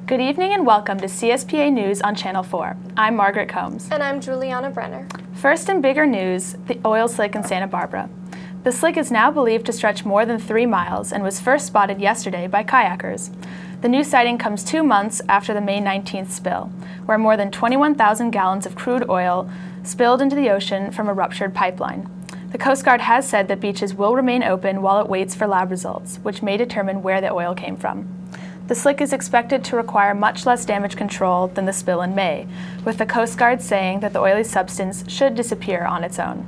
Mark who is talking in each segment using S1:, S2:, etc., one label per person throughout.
S1: Good evening and welcome to CSPA News on Channel 4. I'm Margaret Combs.
S2: And I'm Juliana Brenner.
S1: First in bigger news, the oil slick in Santa Barbara. The slick is now believed to stretch more than 3 miles and was first spotted yesterday by kayakers. The new sighting comes 2 months after the May 19th spill, where more than 21,000 gallons of crude oil spilled into the ocean from a ruptured pipeline. The Coast Guard has said that beaches will remain open while it waits for lab results, which may determine where the oil came from. The slick is expected to require much less damage control than the spill in May, with the Coast Guard saying that the oily substance should disappear on its own.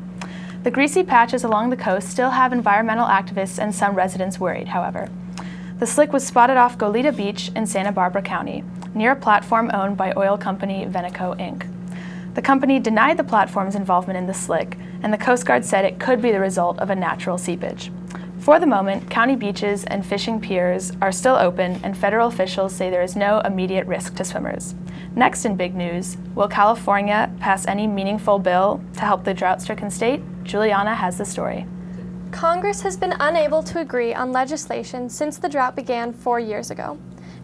S1: The greasy patches along the coast still have environmental activists and some residents worried, however. The slick was spotted off Goleta Beach in Santa Barbara County, near a platform owned by oil company Veneco, Inc. The company denied the platform's involvement in the slick, and the Coast Guard said it could be the result of a natural seepage. For the moment, county beaches and fishing piers are still open, and federal officials say there is no immediate risk to swimmers. Next in big news, will California pass any meaningful bill to help the drought-stricken state? Juliana has the story.
S2: Congress has been unable to agree on legislation since the drought began 4 years ago.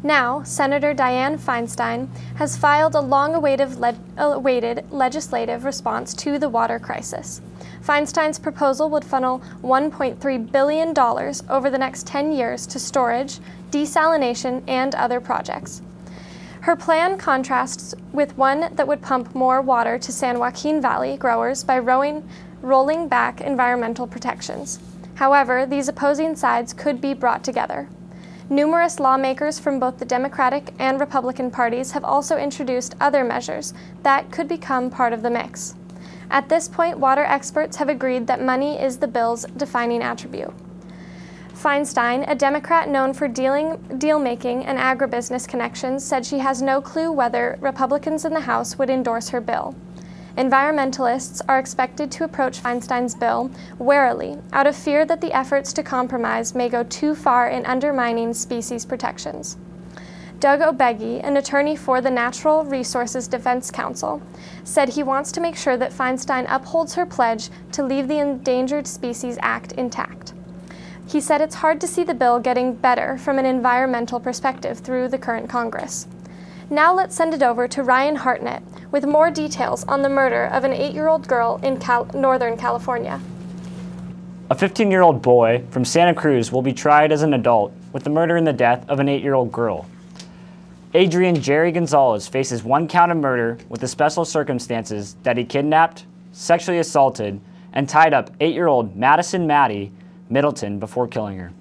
S2: Now, Senator Dianne Feinstein has filed a long-awaited legislative response to the water crisis. Feinstein's proposal would funnel $1.3 billion over the next 10 years to storage, desalination, and other projects. Her plan contrasts with one that would pump more water to San Joaquin Valley growers by rolling back environmental protections. However, these opposing sides could be brought together. Numerous lawmakers from both the Democratic and Republican parties have also introduced other measures that could become part of the mix. At this point, water experts have agreed that money is the bill's defining attribute. Feinstein, a Democrat known for deal-making and agribusiness connections, said she has no clue whether Republicans in the House would endorse her bill. Environmentalists are expected to approach Feinstein's bill warily, out of fear that the efforts to compromise may go too far in undermining species protections. Doug Obegi, an attorney for the Natural Resources Defense Council, said he wants to make sure that Feinstein upholds her pledge to leave the Endangered Species Act intact. He said it's hard to see the bill getting better from an environmental perspective through the current Congress. Now let's send it over to Ryan Hartnett with more details on the murder of an 8-year-old girl in Northern California.
S3: A 15-year-old boy from Santa Cruz will be tried as an adult with the murder and the death of an 8-year-old girl. Adrian Jerry Gonzalez faces 1 count of murder with the special circumstances that he kidnapped, sexually assaulted, and tied up 8-year-old Madison Middleton before killing her.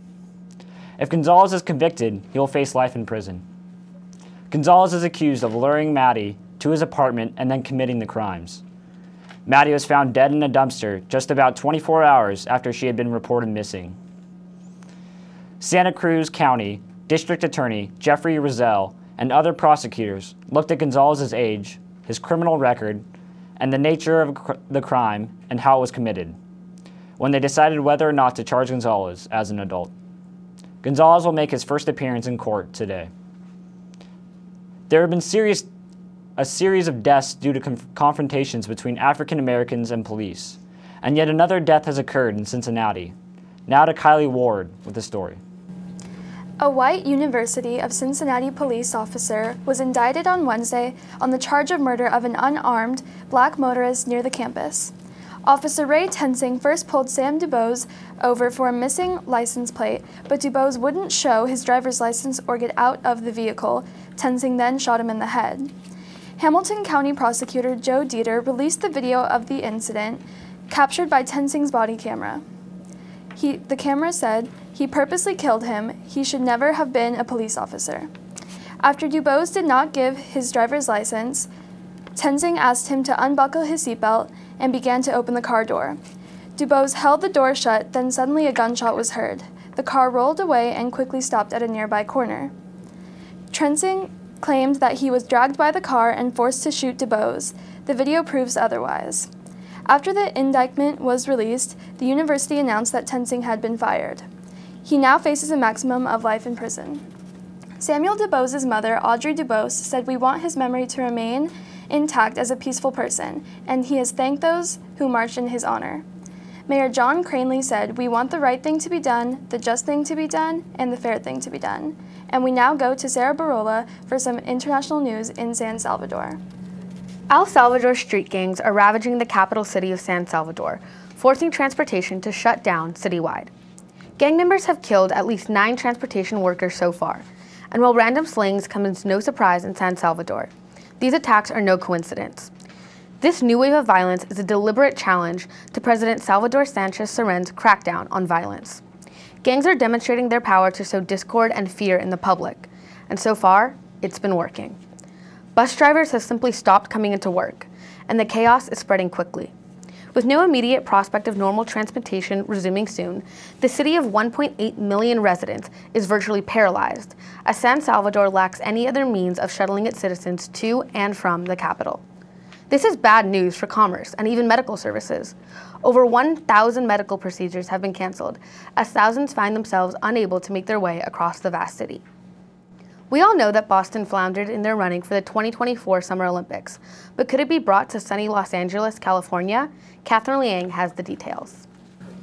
S3: If Gonzalez is convicted, he will face life in prison. Gonzalez is accused of luring Maddie to his apartment and then committing the crimes. Maddie was found dead in a dumpster just about 24 hours after she had been reported missing. Santa Cruz County District Attorney Jeffrey Rizal and other prosecutors looked at Gonzalez's age, his criminal record, and the nature of the crime and how it was committed, when they decided whether or not to charge Gonzalez as an adult. Gonzalez will make his first appearance in court today. There have been a series of deaths due to confrontations between African Americans and police, and yet another death has occurred in Cincinnati. Now to Kylie Ward with the story.
S4: A white University of Cincinnati police officer was indicted on Wednesday on the charge of murder of an unarmed black motorist near the campus. Officer Ray Tensing first pulled Sam DuBose over for a missing license plate, but DuBose wouldn't show his driver's license or get out of the vehicle. Tensing then shot him in the head. Hamilton County Prosecutor Joe Dieter released the video of the incident, captured by Tensing's body camera. The camera said, "He purposely killed him. He should never have been a police officer." After DuBose did not give his driver's license, Tensing asked him to unbuckle his seatbelt and began to open the car door. DuBose held the door shut, then suddenly a gunshot was heard. The car rolled away and quickly stopped at a nearby corner. Tensing claimed that he was dragged by the car and forced to shoot DuBose. The video proves otherwise. After the indictment was released, the university announced that Tensing had been fired. He now faces a maximum of life in prison. Samuel DuBose's mother, Audrey DuBose, said, "We want his memory to remain intact as a peaceful person, and he has thanked those who marched in his honor." Mayor John Cranley said, "We want the right thing to be done, the just thing to be done, and the fair thing to be done." And we now go to Sarah Barola for some international news in San Salvador.
S5: El Salvador street gangs are ravaging the capital city of San Salvador, forcing transportation to shut down citywide. Gang members have killed at least 9 transportation workers so far, and while random slayings come as no surprise in San Salvador, these attacks are no coincidence. This new wave of violence is a deliberate challenge to President Salvador Sanchez Cerrón's crackdown on violence. Gangs are demonstrating their power to sow discord and fear in the public, and so far, it's been working. Bus drivers have simply stopped coming into work, and the chaos is spreading quickly. With no immediate prospect of normal transportation resuming soon, the city of 1.8 million residents is virtually paralyzed, as San Salvador lacks any other means of shuttling its citizens to and from the capital. This is bad news for commerce and even medical services. Over 1,000 medical procedures have been canceled, as thousands find themselves unable to make their way across the vast city. We all know that Boston floundered in their running for the 2024 Summer Olympics, but could it be brought to sunny Los Angeles, California? Catherine Liang has the details.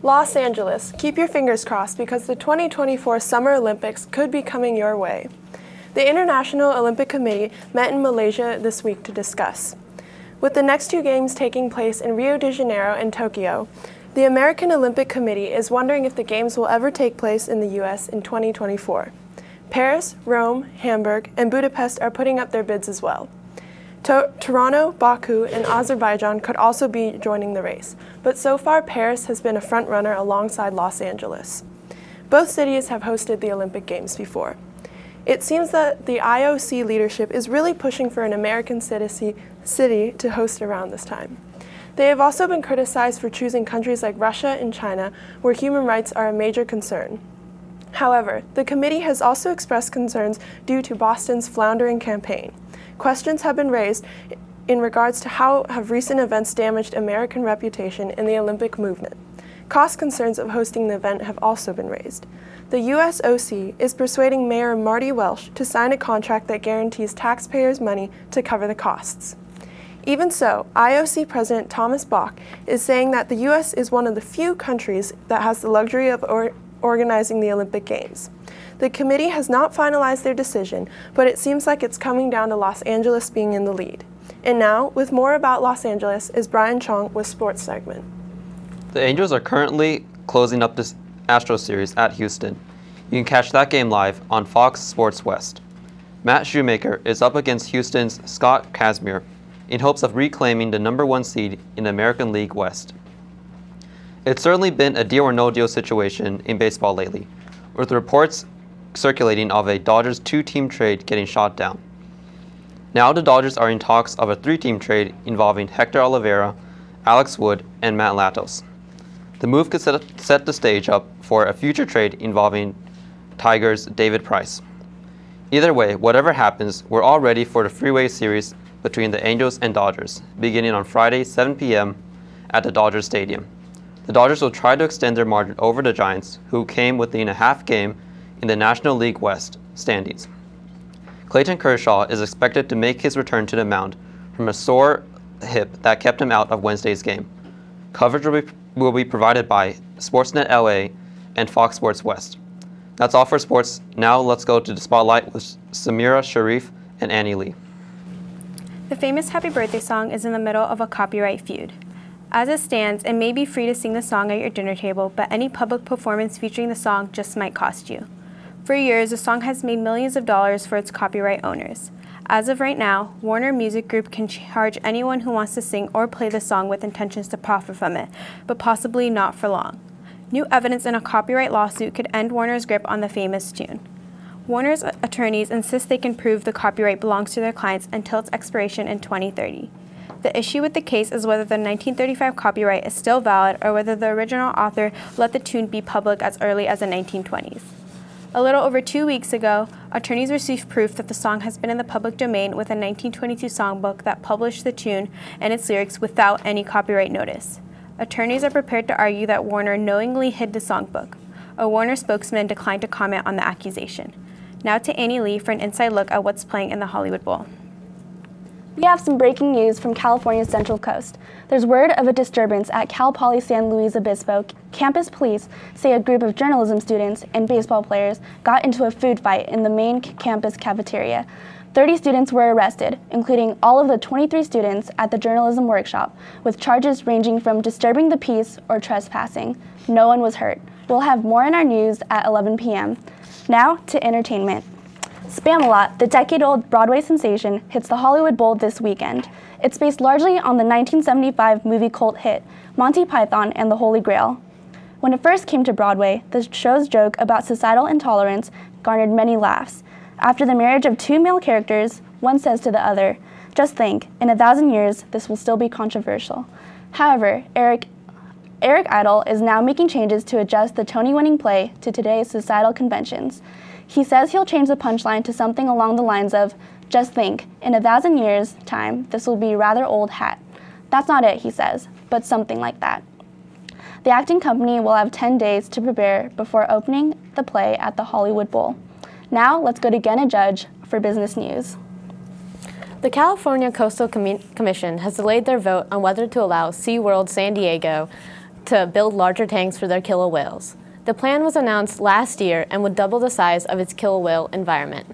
S6: Los Angeles, keep your fingers crossed because the 2024 Summer Olympics could be coming your way. The International Olympic Committee met in Malaysia this week to discuss. With the next 2 games taking place in Rio de Janeiro and Tokyo, the American Olympic Committee is wondering if the games will ever take place in the U.S. in 2024. Paris, Rome, Hamburg, and Budapest are putting up their bids as well. Toronto, Baku, and Azerbaijan could also be joining the race, but so far Paris has been a front-runner alongside Los Angeles. Both cities have hosted the Olympic Games before. It seems that the IOC leadership is really pushing for an American city to host around this time. They have also been criticized for choosing countries like Russia and China, where human rights are a major concern. However, the committee has also expressed concerns due to Boston's floundering campaign. Questions have been raised in regards to how have recent events damaged American reputation in the Olympic movement. Cost concerns of hosting the event have also been raised. The U.S. OC is persuading Mayor Marty Welsh to sign a contract that guarantees taxpayers' money to cover the costs. Even so, IOC President Thomas Bach is saying that the U.S. is one of the few countries that has the luxury of organizing the Olympic Games. The committee has not finalized their decision, but it seems like it's coming down to Los Angeles being in the lead. And now, with more about Los Angeles, is Brian Chong with Sports Segment.
S7: The Angels are currently closing up this Astros series at Houston. You can catch that game live on Fox Sports West. Matt Shoemaker is up against Houston's Scott Kazmir in hopes of reclaiming the #1 seed in the American League West. It's certainly been a deal or no deal situation in baseball lately, with reports circulating of a Dodgers 2-team trade getting shot down. Now the Dodgers are in talks of a 3-team trade involving Hector Olivera, Alex Wood, and Matt Latos. The move could set the stage up for a future trade involving Tigers' David Price. Either way, whatever happens, we're all ready for the freeway series between the Angels and Dodgers, beginning on Friday, 7 p.m. at the Dodgers Stadium. The Dodgers will try to extend their margin over the Giants, who came within a half game in the National League West standings. Clayton Kershaw is expected to make his return to the mound from a sore hip that kept him out of Wednesday's game. Coverage will be provided by Sportsnet LA and Fox Sports West. That's all for sports. Now let's go to the spotlight with Samira Sharif and Annie Lee.
S8: The famous Happy Birthday song is in the middle of a copyright feud. As it stands, it may be free to sing the song at your dinner table, but any public performance featuring the song just might cost you. For years, the song has made millions of dollars for its copyright owners. As of right now, Warner Music Group can charge anyone who wants to sing or play the song with intentions to profit from it, but possibly not for long. New evidence in a copyright lawsuit could end Warner's grip on the famous tune. Warner's attorneys insist they can prove the copyright belongs to their clients until its expiration in 2030. The issue with the case is whether the 1935 copyright is still valid or whether the original author let the tune be public as early as the 1920s. A little over 2 weeks ago, attorneys received proof that the song has been in the public domain with a 1922 songbook that published the tune and its lyrics without any copyright notice. Attorneys are prepared to argue that Warner knowingly hid the songbook. A Warner spokesman declined to comment on the accusation. Now to Annie Lee for an inside look at what's playing in the Hollywood Bowl.
S9: We have some breaking news from California's Central Coast. There's word of a disturbance at Cal Poly San Luis Obispo. Campus police say a group of journalism students and baseball players got into a food fight in the main campus cafeteria. 30 students were arrested, including all of the 23 students at the journalism workshop, with charges ranging from disturbing the peace or trespassing. No one was hurt. We'll have more in our news at 11 p.m. Now to entertainment. Spamalot, the decade-old Broadway sensation, hits the Hollywood Bowl this weekend. It's based largely on the 1975 movie cult hit, Monty Python and the Holy Grail. When it first came to Broadway, the show's joke about societal intolerance garnered many laughs. After the marriage of two male characters, one says to the other, "Just think, in 1,000 years, this will still be controversial." However, Eric Idle is now making changes to adjust the Tony-winning play to today's societal conventions. He says he'll change the punchline to something along the lines of, "Just think, in 1,000 years' time, this will be a rather old hat." That's not it, he says, but something like that. The acting company will have 10 days to prepare before opening the play at the Hollywood Bowl. Now, let's go to Genna Judge for business news.
S10: The California Coastal Commission has delayed their vote on whether to allow SeaWorld San Diego to build larger tanks for their killer whales. The plan was announced last year and would double the size of its killer whale environment.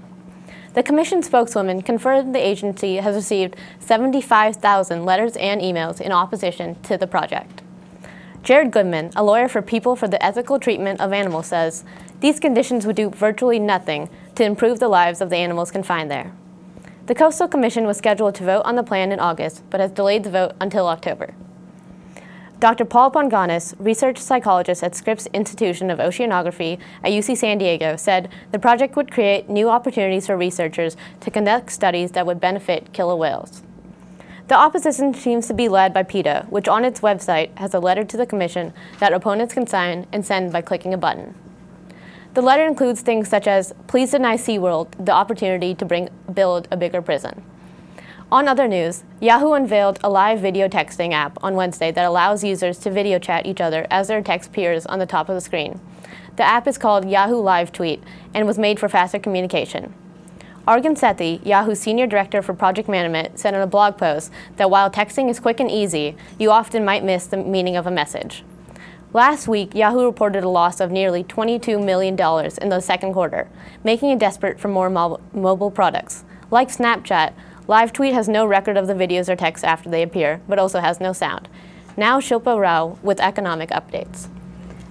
S10: The Commission spokeswoman confirmed the agency has received 75,000 letters and emails in opposition to the project. Jared Goodman, a lawyer for People for the Ethical Treatment of Animals, says these conditions would do virtually nothing to improve the lives of the animals confined there. The Coastal Commission was scheduled to vote on the plan in August, but has delayed the vote until October. Dr. Paul Ponganis, research psychologist at Scripps Institution of Oceanography at UC San Diego, said the project would create new opportunities for researchers to conduct studies that would benefit killer whales. The opposition seems to be led by PETA, which on its website has a letter to the Commission that opponents can sign and send by clicking a button. The letter includes things such as, "Please deny SeaWorld the opportunity to build a bigger prison." On other news, Yahoo unveiled a live video texting app on Wednesday that allows users to video chat each other as their text appears on the top of the screen. The app is called Yahoo Live Tweet and was made for faster communication. Argun Sethi, Yahoo's senior director for project management, said in a blog post that while texting is quick and easy, you often might miss the meaning of a message. Last week, Yahoo reported a loss of nearly $22 million in the second quarter, making it desperate for more mobile products. Like Snapchat, Live Tweet has no record of the videos or texts after they appear, but also has no sound. Now Shilpa Rao with economic updates.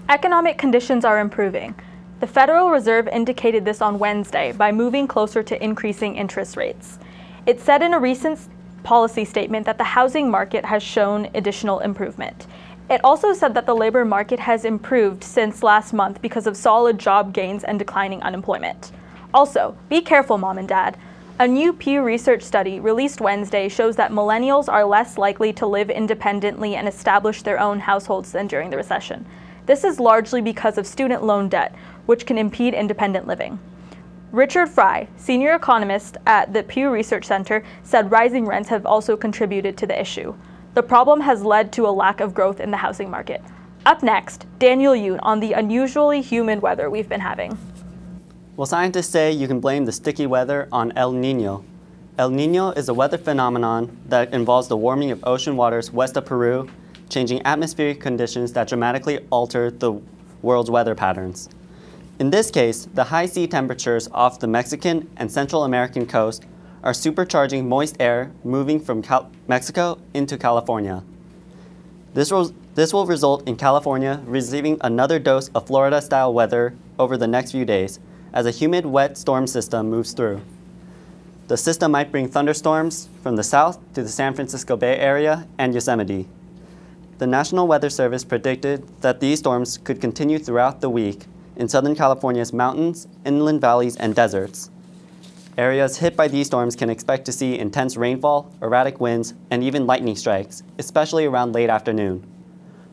S11: Economic conditions are improving. The Federal Reserve indicated this on Wednesday by moving closer to increasing interest rates. It said in a recent policy statement that the housing market has shown additional improvement. It also said that the labor market has improved since last month because of solid job gains and declining unemployment. Also, be careful, Mom and Dad. A new Pew Research study released Wednesday shows that millennials are less likely to live independently and establish their own households than during the recession. This is largely because of student loan debt, which can impede independent living. Richard Fry, senior economist at the Pew Research Center, said rising rents have also contributed to the issue. The problem has led to a lack of growth in the housing market. Up next, Daniel Yoon on the unusually humid weather we've been having.
S12: Well, scientists say you can blame the sticky weather on El Niño. El Niño is a weather phenomenon that involves the warming of ocean waters west of Peru, changing atmospheric conditions that dramatically alter the world's weather patterns. In this case, the high sea temperatures off the Mexican and Central American coast are supercharging moist air moving from Mexico into California. This will result in California receiving another dose of Florida-style weather over the next few days, as a humid, wet storm system moves through. The system might bring thunderstorms from the south to the San Francisco Bay Area and Yosemite. The National Weather Service predicted that these storms could continue throughout the week in Southern California's mountains, inland valleys, and deserts. Areas hit by these storms can expect to see intense rainfall, erratic winds, and even lightning strikes, especially around late afternoon.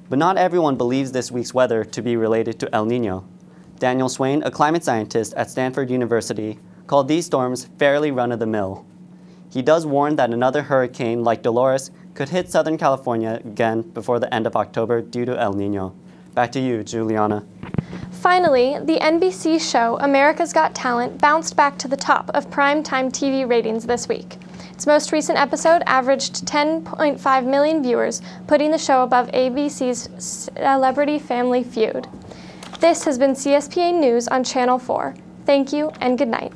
S12: But not everyone believes this week's weather to be related to El Niño. Daniel Swain, a climate scientist at Stanford University, called these storms fairly run-of-the-mill. He does warn that another hurricane like Dolores could hit Southern California again before the end of October due to El Niño. Back to you, Juliana.
S2: Finally, the NBC show America's Got Talent bounced back to the top of primetime TV ratings this week. Its most recent episode averaged 10.5 million viewers, putting the show above ABC's Celebrity Family Feud. This has been CSPA News on Channel 4. Thank you and good night.